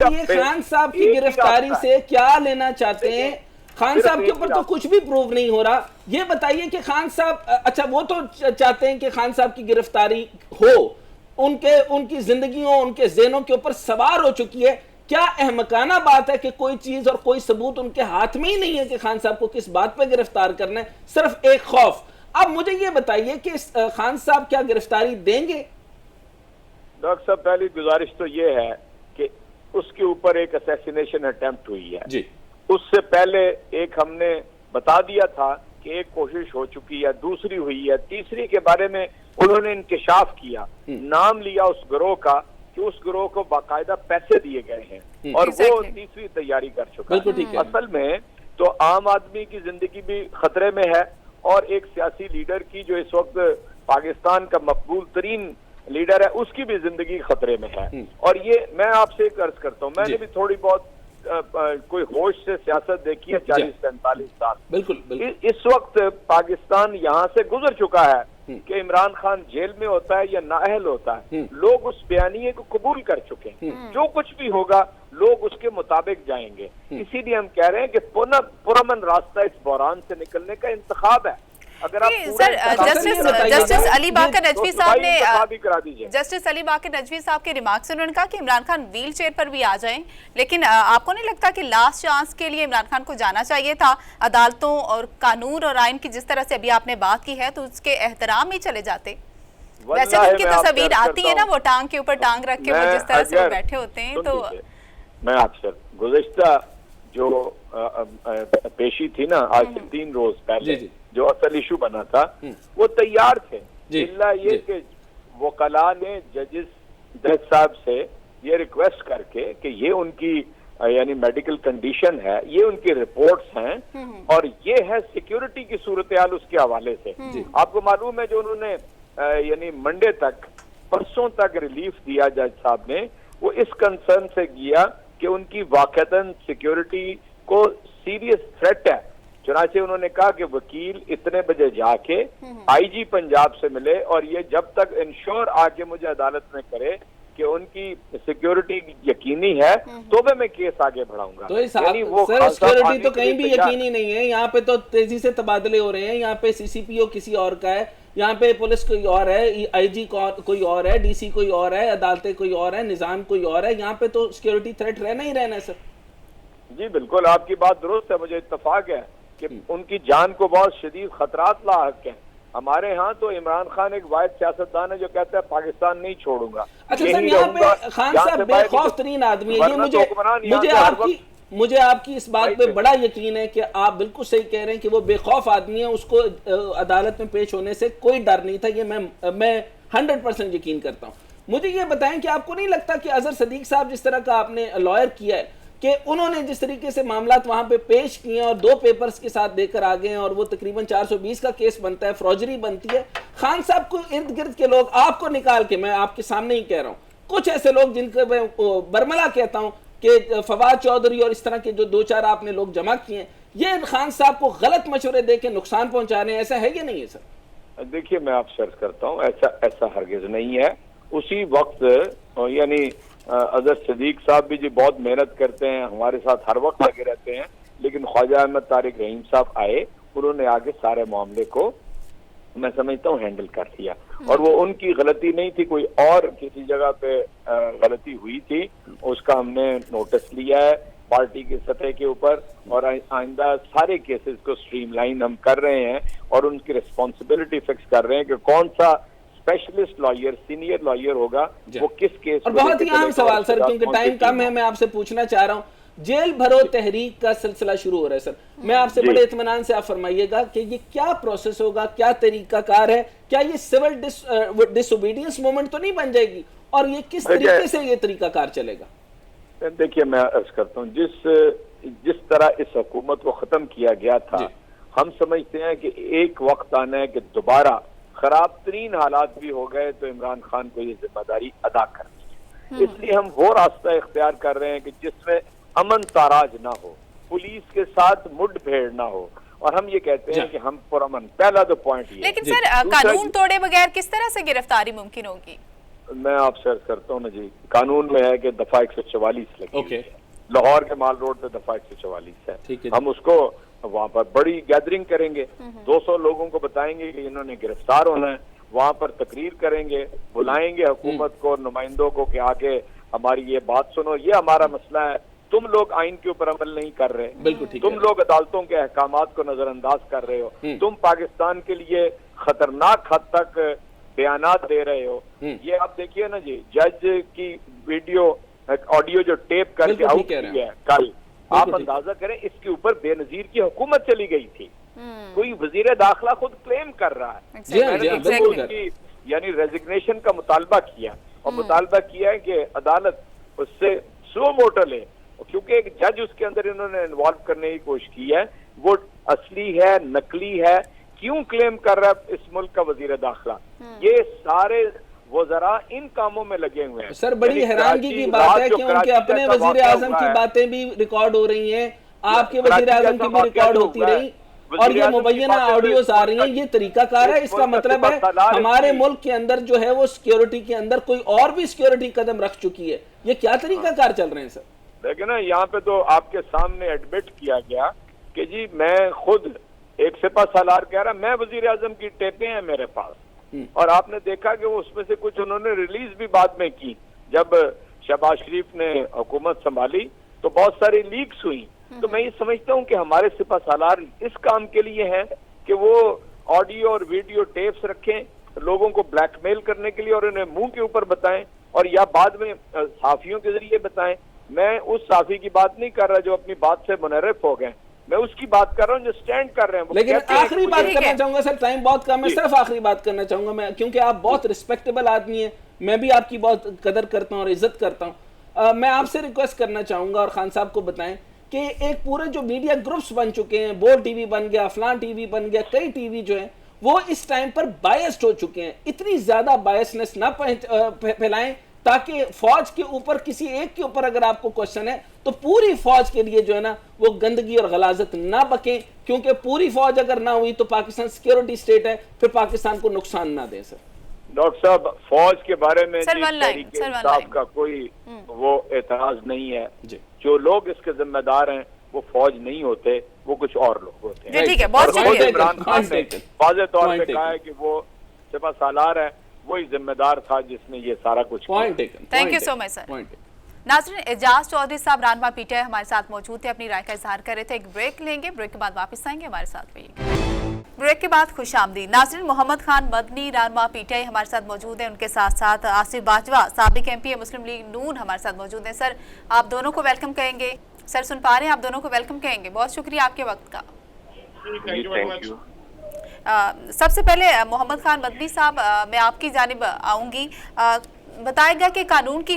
یہ خان صاحب کی گرفتاری سے کیا لینا چاہتے ہیں؟ خان صاحب کے اوپر تو کچھ بھی پروف نہیں ہو رہا. یہ بتائیے کہ خان صاحب اچھا وہ تو چاہتے ہیں کہ خان صاحب کی گرفتاری ہو, ان کی زندگیوں ان کے ذہنوں کے اوپر سوار ہو چکی ہے. کیا احمقانہ بات ہے کہ کوئی چیز اور کوئی ثبوت ان کے ہاتھ میں ہی نہیں ہے کہ خان صاحب کو کس بات پہ گرفتار کرنا ہے, صرف ایک خوف. اب مجھے یہ بتائیے کہ خان صاحب کیا گرفتاری دیں گے؟ ڈاکٹر صاحب پہلی گزارش تو یہ ہے کہ اس کے اوپر ایک اسیسینیشن اٹیمپٹ ہوئی ہے جی. اس سے پہلے ایک ہم نے بتا دیا تھا کہ ایک کوشش ہو چکی ہے, دوسری ہوئی ہے, تیسری کے بارے میں انہوں نے انکشاف کیا, نام لیا اس گروہ کا کہ اس گروہ کو باقاعدہ پیسے دیے گئے ہیں اور وہ تیسری تیاری کر چکا ہے. اصل میں تو عام آدمی کی زندگی بھی خطرے میں ہے اور ایک سیاسی لیڈر کی جو اس وقت پاکستان کا مقبول ترین لیڈر ہے اس کی بھی زندگی خطرے میں ہے. اور یہ میں آپ سے ایک عرض کرتا ہوں, میں نے بھی تھوڑی بہت کوئی ہوش سے سیاست دیکھی ہے 40-45 سال. بالکل اس وقت پاکستان یہاں سے گزر چکا ہے کہ عمران خان جیل میں ہوتا ہے یا نااہل ہوتا ہے, لوگ اس بیانیے کو قبول کر چکے ہیں. جو کچھ بھی ہوگا لوگ اس کے مطابق جائیں گے. اسی لیے ہم کہہ رہے ہیں کہ پرامن راستہ اس بحران سے نکلنے کا انتخاب ہے. اگر آپ جسٹس علی باقر نجوی صاحب نے جسٹس علی باقر نجوی صاحب کے ریمارک سے انہوں نے کہا کہ عمران خان ویل چیئر پر بھی آ جائیں, لیکن آپ کو نہیں لگتا کہ لاسٹ چانس کے لیے عمران خان کو جانا چاہیے تھا؟ عدالتوں اور قانون اور آئین کی جس طرح سے ابھی آپ نے بات کی ہے تو اس کے احترام ہی چلے جاتے. ویسے تو ان کی تصویر آتی ہے نا, وہ ٹانگ کے اوپر ٹانگ رکھ کے وہ جس طرح سے وہ بیٹھے ہوتے ہیں. تو میں آپ سے گزشتہ جو پیشی تھی نا آج سے 3 روز پہلے جو اصل ایشو بنا تھا وہ تیار تھے, اللہ یہ کہ وکلاء نے ججز صاحب سے یہ ریکویسٹ کر کے کہ یہ ان کی یعنی میڈیکل کنڈیشن ہے, یہ ان کی رپورٹس ہیں اور یہ ہے سیکیورٹی کی صورتحال اس کے حوالے سے. آپ کو معلوم ہے جو انہوں نے یعنی منڈے تک پرسوں تک ریلیف دیا جج صاحب نے, وہ اس کنسرن سے کیا کہ ان کی واقعتاً سیکیورٹی کو سیریس تھریٹ ہے. چنانچہ انہوں نے کہا کہ وکیل اتنے بجے جا کے آئی جی پنجاب سے ملے اور یہ جب تک انشور آ کے مجھے عدالت میں کرے کہ ان کی سیکیورٹی یقینی ہے تو میں کیس آگے بڑھاؤں گا. تو سر سیکیورٹی تو کہیں بھی یقینی نہیں ہے, یہاں پہ تو تیزی سے تبادلے ہو رہے ہیں. یہاں پہ سی پی او کسی اور کا ہے, یہاں پہ پولیس کوئی اور ہے, آئی جی کوئی اور ہے, ڈی سی کوئی اور ہے, عدالتیں کوئی اور ہے, نظام کوئی اور ہے. یہاں پہ تو سیکیورٹی تھریٹ رہنا ہی رہنا ہے سر. جی بالکل آپ کی بات درست ہے, مجھے اتفاق ہے کہ ان کی جان کو بہت شدید خطرات لاحق ہیں. ہمارے ہاں تو عمران خان ایک واحد سیاستدان ہے جو کہتا ہے پاکستان نہیں چھوڑوں گا. اچھا سر, یہاں پہ خان صاحب بے خوف ترین آدمی ہے. یہ مجھے آپ کی اس بات پہ بڑا یقین ہے کہ آپ بالکل صحیح کہہ رہے ہیں کہ وہ بے خوف آدمی ہے, اس کو عدالت میں پیش ہونے سے کوئی ڈر نہیں تھا. یہ میں 100% یقین کرتا ہوں. مجھے یہ بتائیں کہ آپ کو نہیں لگتا کہ اظہر صدیق صاحب جس طرح کا آپ نے لائر کیا ہے کہ انہوں نے جس طریقے سے معاملات وہاں پہ پیش کیے ہیں اور 2 پیپرز کے ساتھ دے کر آگے ہیں اور وہ تقریباً 420 کا کیس بنتا ہے, فروجری بنتی ہے, خان صاحب کو ارد گرد کے لوگ آپ کو نکال کے, میں آپ کے سامنے ہی کہہ رہا ہوں, کچھ ایسے لوگ جن کو میں برملا کہتا ہوں کہ فواد چودھری اور اس طرح کے جو 2-4 آپ نے لوگ جمع کیے ہیں, یہ خان صاحب کو غلط مشورے دے کے نقصان پہنچا رہے ہیں. ایسا ہے کہ نہیں ہے سر؟ دیکھیے میں آپ سے عرض کرتا ہوں ایسا ہرگز نہیں ہے. اسی وقت یعنی اظہر صدیق صاحب بھی جی بہت محنت کرتے ہیں, ہمارے ساتھ ہر وقت لگے رہتے ہیں, لیکن خواجہ احمد طارق رحیم صاحب آئے, انہوں نے آگے سارے معاملے کو میں سمجھتا ہوں ہینڈل کر دیا. اور وہ ان کی غلطی نہیں تھی, کوئی اور کسی جگہ پہ غلطی ہوئی تھی, اس کا ہم نے نوٹس لیا ہے پارٹی کی سطح کے اوپر اور آئندہ سارے کیسز کو سٹریم لائن ہم کر رہے ہیں اور ان کی ریسپانسبلٹی فکس کر رہے ہیں کہ کون سا اسپیشلسٹ لائر سینئر لائر ہوگا وہ کس کیس. اور بہت ہی اہم سوال سر, کیونکہ ٹائم کم ہے, میں آپ سے پوچھنا چاہ رہا ہوں, جیل بھرو تحریک کا سلسلہ شروع ہو رہا ہے سر. میں آپ سے بڑے اطمینان سے آپ فرمائیے گا کہ یہ کیا پروسیس ہوگا, کیا طریقہ کار ہے, کیا یہ سول ڈس اوبیڈینس موومنٹ تو نہیں بن جائے گی, اور یہ کس طریقے سے یہ طریقہ کار چلے گا؟ دیکھیے میں عرض کرتا ہوں, جس طرح اس حکومت کو ختم کیا گیا تھا, ہم سمجھتے ہیں کہ ایک وقت آنا ہے کہ دوبارہ خراب ترین حالات بھی ہو گئے تو عمران خان کو یہ ذمہ داری ادا کرنی ہے. اس لیے ہم وہ راستہ اختیار کر رہے ہیں کہ جس میں امن تاراج نہ ہو, پولیس کے ساتھ مڈ بھیڑ نہ ہو, اور ہم یہ کہتے ہیں کہ ہم پرامن, پہلا تو پوائنٹ یہ. لیکن سر قانون توڑے بغیر کس طرح سے گرفتاری ممکن ہوگی؟ میں آپ سے عرض کرتا ہوں نا جی، قانون میں ہے کہ دفعہ 144 لگی ہے، لاہور کے مال روڈ پہ دفعہ 144 ہے، ہم اس کو وہاں پر بڑی گیدرنگ کریں گے، 200 لوگوں کو بتائیں گے کہ انہوں نے گرفتار ہونا ہے، وہاں پر تقریر کریں گے، بلائیں گے حکومت کو اور نمائندوں کو کہ آگے ہماری یہ بات سنو، یہ ہمارا مسئلہ ہے، تم لوگ آئین کے اوپر عمل نہیں کر رہے، تم لوگ عدالتوں کے احکامات کو نظر انداز کر رہے ہو، تم پاکستان کے لیے خطرناک حد تک بیانات دے رہے ہو۔ یہ آپ دیکھیے نا جی، جج کی ویڈیو آڈیو جو ٹیپ کر کے آؤٹ کی ہے کل، آپ اندازہ کریں اس کے اوپر بے نظیر کی حکومت چلی گئی تھی، کوئی وزیر داخلہ خود کلیم کر رہا ہے، یعنی ریزگنیشن کا مطالبہ کیا اور مطالبہ کیا ہے کہ عدالت اس سے سو موٹو لے، کیونکہ ایک جج اس کے اندر انہوں نے انوالو کرنے کی کوشش کی ہے، وہ اصلی ہے نقلی ہے، کیوں کلیم کر رہا ہے اس ملک کا وزیر داخلہ؟ یہ سارے وزراء ان کاموں میں لگے ہوئے ہیں۔ سر بڑی حیرانگی کی بات ہے کہ ان کے اپنے وزیر اعظم کی باتیں بھی ریکارڈ ہو رہی ہیں، آپ کے وزیر اعظم کی بھی ریکارڈ ہوتی رہی اور یہ مبینہ آڈیوز آ رہی ہیں، یہ طریقہ کار ہے۔ اس کا مطلب ہے ہمارے ملک کے اندر جو ہے وہ سیکیورٹی کے اندر کوئی اور بھی سیکیورٹی قدم رکھ چکی ہے، یہ کیا طریقہ کار چل رہے ہیں سر؟ لیکن نا یہاں پہ تو آپ کے سامنے ایڈمٹ کیا گیا کہ جی میں خود ایک سپہ سالار کہہ رہا میں وزیر اعظم کی ٹیپیں ہیں میرے پاس، اور آپ نے دیکھا کہ وہ اس میں سے کچھ انہوں نے ریلیز بھی بعد میں کی، جب شہباز شریف نے حکومت سنبھالی تو بہت ساری لیکس ہوئی۔ تو میں یہ سمجھتا ہوں کہ ہمارے سپہ سالار اس کام کے لیے ہیں کہ وہ آڈیو اور ویڈیو ٹیپس رکھیں لوگوں کو بلیک میل کرنے کے لیے اور انہیں منہ کے اوپر بتائیں، اور یا بعد میں صحافیوں کے ذریعے بتائیں۔ میں اس صحافی کی بات نہیں کر رہا جو اپنی بات سے منحرف ہو گئے، میں اس کی بات کر رہا ہوں جو سٹینڈ کر رہے ہیں۔ لیکن آخری بات کرنا چاہوں گا سر، ٹائم بہت کم ہے، صرف آخری بات کرنا چاہوں گا میں، کیونکہ آپ بہت ریسپیکٹیبل آدمی ہیں، میں بھی آپ کی بہت قدر کرتا ہوں اور عزت کرتا ہوں۔ میں آپ سے ریکویسٹ کرنا چاہوں گا اور خان صاحب کو بتائیں کہ ایک پورے جو میڈیا گروپس بن چکے ہیں، بول ٹی وی بن گیا، فلان ٹی وی بن گیا، کئی ٹی وی جو ہیں وہ اس ٹائم پر بائسڈ ہو چکے ہیں، اتنی زیادہ بائسنس نہ پھیلائیں تاکہ فوج کے اوپر کسی ایک کے اوپر اگر آپ کو کوشچن ہے تو پوری فوج کے لیے جو ہے نا وہ گندگی اور غلاظت نہ بکیں، کیونکہ پوری فوج اگر نہ ہوئی تو پاکستان سیکیورٹی سٹیٹ ہے، پھر پاکستان کو نقصان نہ دے۔ سر ڈاکٹر صاحب فوج کے بارے میں تحریک انصاف کا کوئی وہ اعتراض نہیں ہے، جو لوگ اس کے ذمہ دار ہیں وہ فوج نہیں ہوتے، وہ کچھ اور لوگ ہوتے ہیں۔ ٹھیک ہے، بہت شکریہ۔ عمران خان نے واضح طور پہ کہا ہے کہ وہ سپہ سالار ہے، وہی ذمہ دار تھا جس نے یہ سارا کچھ کیا۔ تھینک یو سو مچ سر۔ ناظرین، اعجاز چودھری صاحب رہنما پی ٹی آئی ہمارے ساتھ موجود تھے، اپنی رائے کا اظہار کر رہے تھے۔ ایک بریک لیں گے، بریک کے بعد واپس آئیں گے، ہمارے ساتھ رہیے۔ بریک کے بعد خوش آمدید ناظرین، محمد خان مدنی رہنما پی ٹی آئی ہمارے ساتھ موجود ہیں، ان کے ساتھ ساتھ آصف باجوہ سابق ایم پی مسلم لیگ نون ہمارے ساتھ موجود ہیں۔ سر آپ دونوں کو ویلکم کہیں گے، سر سن پا رہے ہیں، آپ دونوں کو ویلکم کہیں گے، بہت شکریہ آپ کے وقت کا۔ سب سے پہلے محمد خان مدنی صاحب میں آپ کی جانب آؤں گی، بتائے گا کہ قانون کی